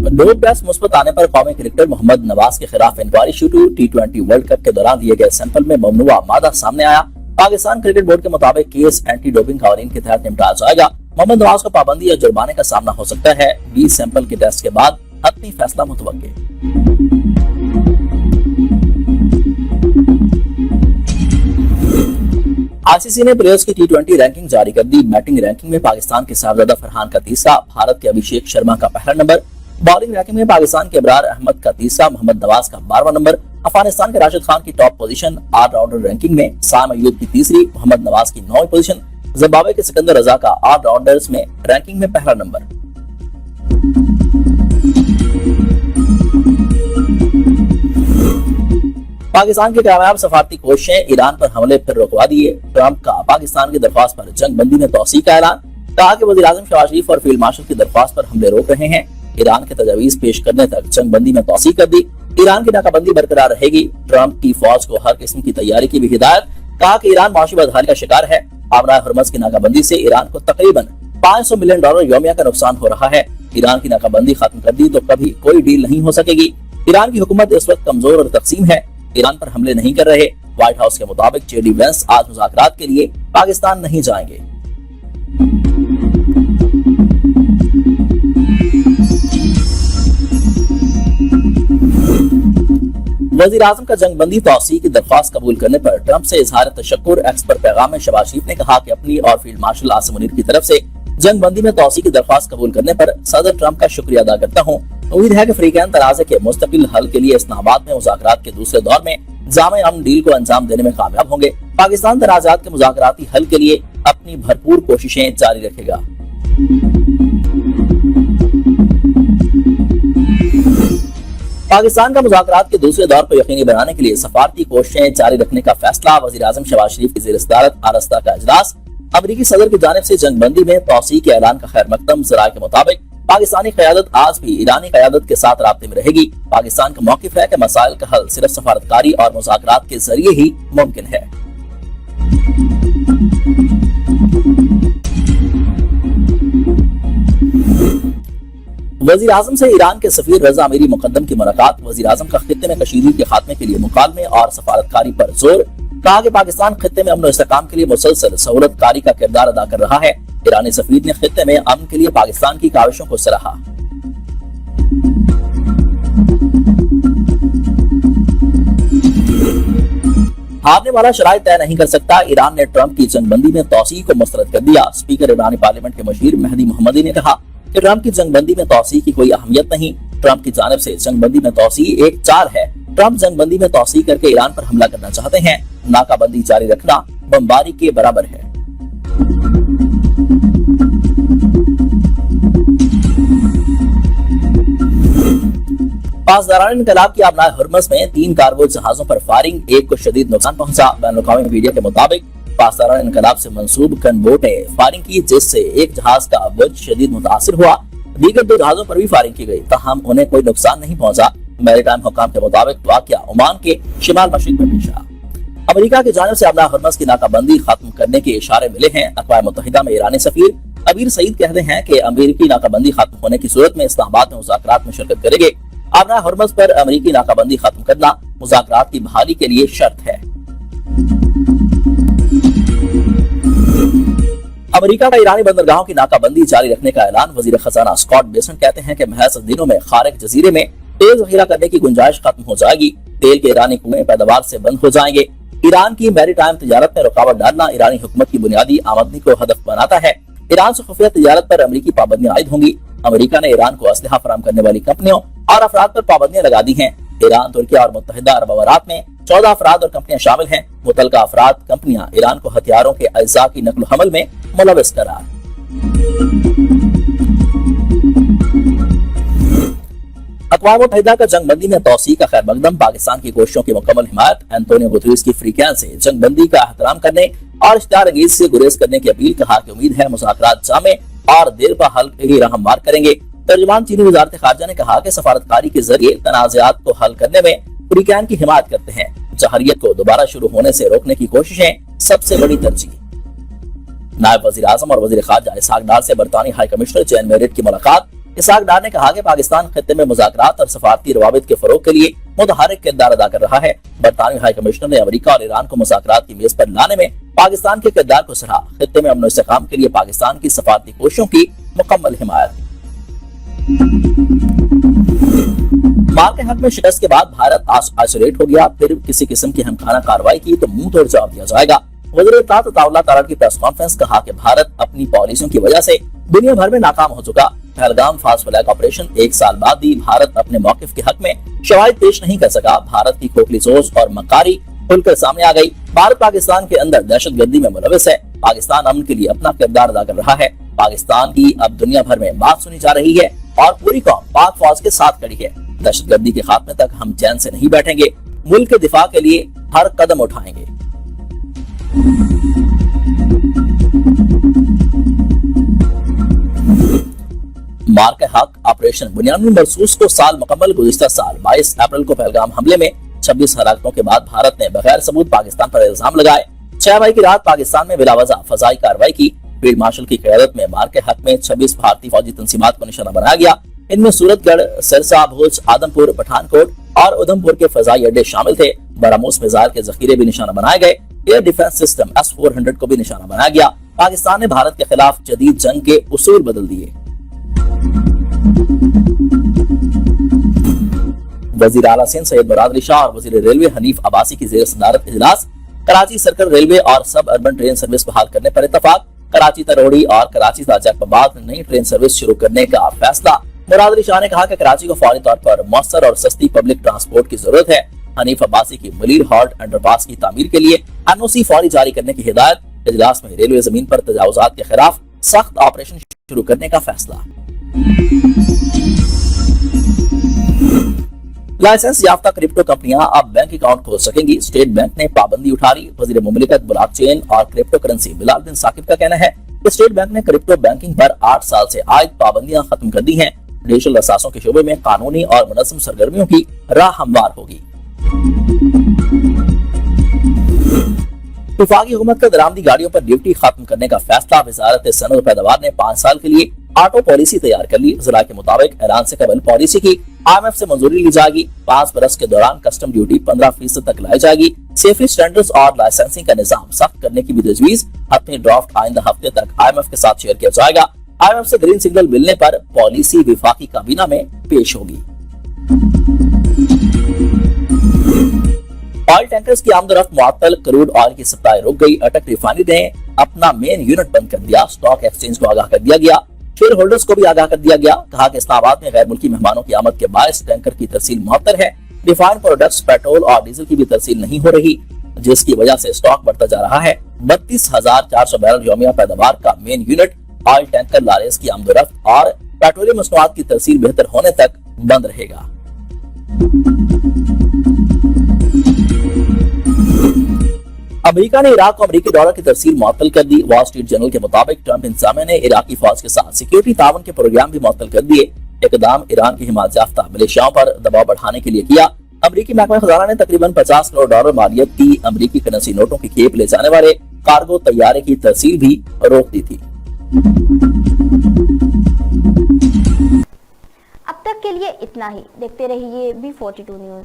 Dope test मुस्बत आने पर कौमी क्रिकेटर मोहम्मद नवाज के खिलाफ इंक्वायरी शुरू। T20 वर्ल्ड कप के दौरान लिए गए सैंपल में ममनुआ मादा सामने आया। पाकिस्तान क्रिकेट बोर्ड के मुताबिक केस एंटी डोपिंग कानून के तहत निपटाया जाएगा। मोहम्मद नवाज को पाबंदी या जुर्माने का सामना हो सकता है। 20 सैंपल के टेस्ट के बाद अपनी फैसला मुतवक्किल। आईसीसी ने प्लेयर्स की T20 रैंकिंग जारी कर दी। बैटिंग रैंकिंग में पाकिस्तान के साहबजादा फरहान का तीसरा, भारत के अभिषेक शर्मा का पहला नंबर। बॉलिंग रैंकिंग में पाकिस्तान के इब्रार अहमद का तीसरा, मोहम्मद नवाज का 12वां नंबर। अफगानिस्तान के राशिद खान की टॉप पोजीशन। ऑलराउंडर रैंकिंग में साम अयूब की तीसरी, मोहम्मद नवाज की 9वीं पोजीशन। जिम्बाब्वे के सिकंदर रजा का ऑलराउंडर्स में रैंकिंग में पहला नंबर। पाकिस्तान की कामयाब सफारती कोशिशें, ईरान पर हमले फिर रुकवा दिए। ट्रंप का पाकिस्तान की दरख्वास्त पर जंग बंदी में तौसीक का ऐलान। कहा कि वज़ीर-ए-आज़म शहबाज शरीफ और फील्ड मार्शल की दरख्वास्त पर हमले रोक रहे हैं। ईरान के तजावीज पेश करने तक जंग बंदी में तौसीक कर दी। ईरान की नाकाबंदी बरकरार रहेगी। ट्रंप की फौज को हर किस्म की तैयारी की भी हिदायत। कहा कि ईरान माशी बदहाली का शिकार है। आमरा हुर्मुज़ की नाकाबंदी से ईरान को तकरीबन $500 मिलियन यौमिया का नुकसान हो रहा है। ईरान की नाकाबंदी खत्म कर दी तो कभी कोई डील नहीं हो सकेगी। ईरान की हुकूमत इस वक्त कमजोर और तकसीम है। ईरान पर हमले नहीं कर रहे। व्हाइट हाउस के मुताबिक जेडी वेंस आज मुज़ाकरात के लिए पाकिस्तान नहीं जाएंगे। वज़ीर आज़म का जंग बंदी तौसीक की दरख्वास्त कबूल करने पर ट्रंप से इजहार तशक्कुर। एक्स पर पैगाम में शहबाज शरीफ ने कहा कि अपनी और फील्ड मार्शल आसिम मुनीर की तरफ से जंग बंदी में तौसीक की दरख्वास्त कबूल करने पर सदर ट्रंप का शुक्रिया अदा करता हूँ। उम्मीद है कि अफ्रीकन तनाज़े के मुस्तकिल हल के लिए इस्लामाबाद में मुज़ाकरात के दूसरे दौर में जामे अमन डील को अंजाम देने में कामयाब होंगे। पाकिस्तान तनाज़ात के मुज़ाकराती हल के लिए अपनी भरपूर कोशिशें जारी रखेगा। पाकिस्तान का मुज़ाकरात के दूसरे दौर को यकीनी बनाने के लिए सफारती कोशिशें जारी रखने का फैसला। वज़ीर-ए-आज़म शहबाज शरीफ की ज़ेर-ए-सदारत आरस्ता का इजलास। अमरीकी सदर की जानिब से जंग बंदी में तौसीक के ऐलान का खैर मकदम। ज़राए के मुताबिक पाकिस्तानी क़यादत आज भी ईरानी क़यादत के साथ राब्ते में रहेगी। पाकिस्तान का मौक़िफ़ है कि मसाइल का हल सिर्फ सफारतकारी और मुज़ाकरात के जरिए ही मुमकिन है। वज़ीर आज़म से ईरान के सफीर रजा अमीरी मुक़द्दम की मुलाकात। वज़ीर आज़म का खित्ते में कशीदगी के खात्मे के लिए मुकालमे और सफारतकारी पर जोर। कहा कि पाकिस्तान खित्ते में अमन और इस्तेहकाम के लिए मुसलसल सहूलतकारी का किरदार अदा कर रहा है। ईरानी सफीर ने खित्ते में अमन के लिए पाकिस्तान की काविशों को सराहा। हारने वाला शराइत तय नहीं कर सकता। ईरान ने ट्रंप की जंगबंदी में तौसीक को मुस्तरद कर दिया। स्पीकर ईरानी पार्लियामेंट के मशीर मेहदी मोहम्मदी ने कहा कि ट्रंप की जंगबंदी में तौसीक की कोई अहमियत नहीं। ट्रंप की जानिब से जंगबंदी में तौसीक एक चाल है। ट्रंप जंगबंदी में तौसीक करके ईरान पर हमला करना चाहते हैं। नाकाबंदी जारी रखना बमबारी के बराबर है। पासदारान इनकलाब की आबनाए हुर्मुज़ में 3 कार्गो जहाजों पर फायरिंग। एक को शदीद नुकसान पहुंचा। बैनुल-अक़वामी मीडिया के मुताबिक पासदारान इनकलाब से मंसूब गनबोट ने फायरिंग की, जिससे एक जहाज का बुर्ज शदीद मुतासिर हुआ। दीगर 2 जहाजों पर भी फायरिंग की गई, ताहम उन्हें कोई नुकसान नहीं पहुंचा। मैरीटाइम हुकाम के मुताबिक वाक़या ओमान के शिमाल मशरिक में पेश आया। अमेरिका की जानिब से आबनाए हुर्मुज़ की नाकाबंदी खत्म करने के इशारे मिले हैं। अक़वाम मुत्तहिदा में ईरानी सफीर अबीर सईद कहते हैं कि अमेरिकी नाकाबंदी खत्म होने की सूरत में इस्लामाबाद में मुज़ाकरात में शिरकत करेंगे। आबनाए हुर्मुज़ पर अमेरिकी नाकाबंदी खत्म करना मुज़ाकरात की बहाली के लिए शर्त है। अमेरिका का ईरानी बंदरगाहों की नाकाबंदी जारी रखने का ऐलान। वजीर खजाना स्कॉट बेसेंट कहते हैं कि महज दिनों में खारिक जजीरे में तेल जखीरा करने की गुंजाइश खत्म हो जाएगी। तेल के ईरानी कुएं पैदावार से बंद हो जाएंगे। ईरान की मैरीटाइम तिजारत में रुकावट डालना ईरानी हुकूमत की बुनियादी आमदनी को हदफ बनाता है। ईरान से खुफिया तिजारत पर अमेरिकी पाबंदियां आयद होंगी। अमेरिका ने ईरान को असलहा फराहम करने वाली कंपनियों और अफराद पर पाबंदियां लगा दी हैं। ईरान, तुर्की और मुत्तहिदा अरब अमारात में 14 अफराद और कंपनियां शामिल हैं। मुतलका अफराद कंपनियां ईरान को हथियारों के अज्जा की नकल हमल में मुलविस करार। अक़वाम मुत्तहिदा का जंगबंदी में तौसीक का खैर मकदम। पाकिस्तान की कोशिशों की मुकम्मल हिमायत। एंटोनियो गुतरेस की फ्रीकैन से जंगबंदी का एहतराम करने और इश्तिहार अंगीज़ से गुरेज करने की अपील। कहा कि उम्मीद है मुज़ाकरात जामे और देर पा हल ही राह हमवार करेंगे। तर्जुमान चीनी वज़ारत ख़ारिजा ने कहा कि सफारतकारी के जरिए तनाज़ात को हल करने में फ्रीकैन की हिमायत करते हैं। जहरियत को दोबारा शुरू होने से रोकने की कोशिशें सबसे बड़ी तरजीह। नायब वज़ीर आज़म और वज़ीर ख़ारिजा इसहाक डार से बरतानी हाई कमिश्नर जैन मेरिट की मुलाकात। اسحاق ڈار نے کہا کہ پاکستان خطے میں مذاکرات اور سفارتی روابط کے فروغ کے لیے متحرک کردار ادا کر رہا ہے۔ برطانوی ہائی کمشنر نے امریکہ اور ایران کو مذاکرات کی میز پر لانے میں پاکستان کے کردار کو سراہا۔ خطے میں امن و استحکام کے لیے پاکستان کی سفارتی کوششوں کی مکمل حمایت۔ مار کے حق میں شکست کے بعد بھارت آئسولیٹ ہو گیا، پھر کسی قسم کی ہمخانہ کارروائی کی تو منہ توڑ جواب دیا جائے گا۔ وزیر اطلاعات عطاء اللہ تارڑ کی پریس کانفرنس کہا کہ بھارت اپنی پالیسیوں کی وجہ سے دنیا بھر میں ناکام ہو چکا۔ پہلگام فاسٹ فلیگ آپریشن 1 سال بعد بھی بھارت اپنے موقف کے حق میں شواہد پیش نہیں کر سکا۔ بھارت کی کھوکھلی سوچ اور مکاری کھل کر سامنے آ گئی۔ بھارت پاکستان کے اندر دہشت گردی میں ملوث ہے۔ پاکستان امن کے لیے اپنا کردار ادا کر رہا ہے۔ پاکستان کی اب دنیا بھر میں بات سنی جا رہی ہے اور پوری قوم پاک فوج کے ساتھ کھڑی ہے۔ دہشت گردی کے خاتمے تک ہم چین سے نہیں بیٹھیں گے، ملک کے دفاع کے لیے ہر قدم اٹھائیں گے۔ مار کے حق آپریشن بنیادی مرسوس کو سال مکمل۔ گزشتہ سال 22 اپریل کو پہلگام حملے میں 26 ہلاکتوں کے بعد بھارت نے بغیر ثبوت پاکستان پر الزام لگائے۔ 6 مئی کی رات پاکستان میں بلا وجہ فضائی کارروائی کی۔ فیلڈ مارشل کی قیادت میں مار کے حق میں 26 بھارتی فوجی تنظیمات کو نشانہ بنایا گیا۔ ان میں سورت گڑھ، سرسا، بھوج، آدم پور، پٹھان کوٹ اور ادھم پور کے فضائی اڈے شامل تھے۔ براموس میزائل کے ذخیرے بھی نشانہ بنائے گئے۔ ایئر ڈیفنس سسٹم S-400 کو بھی نشانہ بنایا گیا۔ پاکستان نے بھارت کے خلاف جدید جنگ کے اصول بدل دیے۔ وزیر اعلیٰ سندھ سید مراد علی شاہ اور وزیر ریلوے حنیف عباسی کی زیر صدارت اجلاس۔ کراچی سرکل ریلوے اور سب اربن ٹرین سروس بحال کرنے پر اتفاق۔ کراچی تروڑی اور کراچی جیک بعد نئی ٹرین سروس شروع کرنے کا فیصلہ۔ مراد علی شاہ نے کہا کہ کراچی کو فوری طور پر مؤثر اور سستی پبلک ٹرانسپورٹ کی ضرورت ہے۔ حنیف عباسی کی ملیر ہالٹ انڈر پاس کی تعمیر کے لیے NOC فوری جاری کرنے کی ہدایت۔ اجلاس میں ریلوے زمین پر تجاوزات کے خلاف سخت آپریشن شروع کرنے کا فیصلہ۔ لائسنس یافتہ کرپٹو کمپنیاں اب بینک اکاؤنٹ کھول سکیں گی۔ اسٹیٹ بینک نے پابندی اٹھا لی۔ وزیر مملکت بلاک چین اور کرپٹو کرنسی بلال الدین ثاقب کا کہنا ہے کہ اسٹیٹ بینک نے کرپٹو بینکنگ پر 8 سال سے عائد پابندیاں ختم کر دی ہیں۔ ڈیجیٹل اثاثوں کے شعبے میں قانونی اور منظم سرگرمیوں کی راہ ہموار ہوگی۔ وفاقی حکومت کا درآمدی گاڑیوں پر ڈیوٹی ختم کرنے کا فیصلہ۔ وزارت صنعت و پیداوار نے 5 سال کے لیے آٹو پالیسی تیار کر لی۔ ذرائع کے مطابق اعلان سے قبل پالیسی کی IMF سے منظوری لی جائے گی۔ 5 برس کے دوران کسٹم ڈیوٹی 15% تک لائی جائے گی۔ سیفٹی سٹینڈرڈز اور لائسنسنگ کا نظام سخت کرنے کی بھی تجویز۔ اپنی ڈرافٹ آئندہ ہفتے تک IMF کے ساتھ شیئر کیا جائے گا۔ IMF سے گرین سگنل ملنے پر پالیسی وفاقی کابینہ میں پیش ہوگی۔ آئل ٹینکرز کی آمد و رفت معطل، کروڈ آئل کی سپلائی رک گئی۔ اٹک ریفائنری نے اپنا مین یونٹ بند کر دیا۔ اسٹاک ایکسچینج کو آگاہ کر دیا گیا۔ شیئر ہولڈرز کو بھی آگاہ کر دیا گیا۔ کہا کہ اسلام آباد میں غیر ملکی مہمانوں کی آمد کے باعث ٹینکر کی ترسیل معطل ہے۔ ریفائنڈ پروڈکٹس، پیٹرول اور ڈیزل کی بھی ترسیل نہیں ہو رہی، جس کی وجہ سے اسٹاک بڑھتا جا رہا ہے۔ 32,400 بیرل یومیہ پیداوار کا مین یونٹ آئل ٹینکر لاریز کی آمد و رفت اور پیٹرولیم مصنوعات کی ترسیل بہتر ہونے تک بند رہے گا۔ امریکہ نے عراق کو امریکی دورہ کی ترسیل معطل کر دی۔ وال اسٹریٹ جرنل کے مطابق ٹرمپ انتظامیہ نے عراقی فوج کے ساتھ سیکیورٹی تعاون کے پروگرام بھی معطل کر دیے۔ اقدام ایران کی حمایت یافتہ ملیشیاؤں پر دباؤ بڑھانے کے لیے کیا۔ امریکی محکمہ خزانہ نے تقریباً $50 کروڑ مالیت کی امریکی کرنسی نوٹوں کی کھیپ لے جانے والے کارگو طیارے کی ترسیل بھی روک دی تھی۔ اب تک کے لیے اتنا ہی۔ دیکھتے رہیے B42 نیوز۔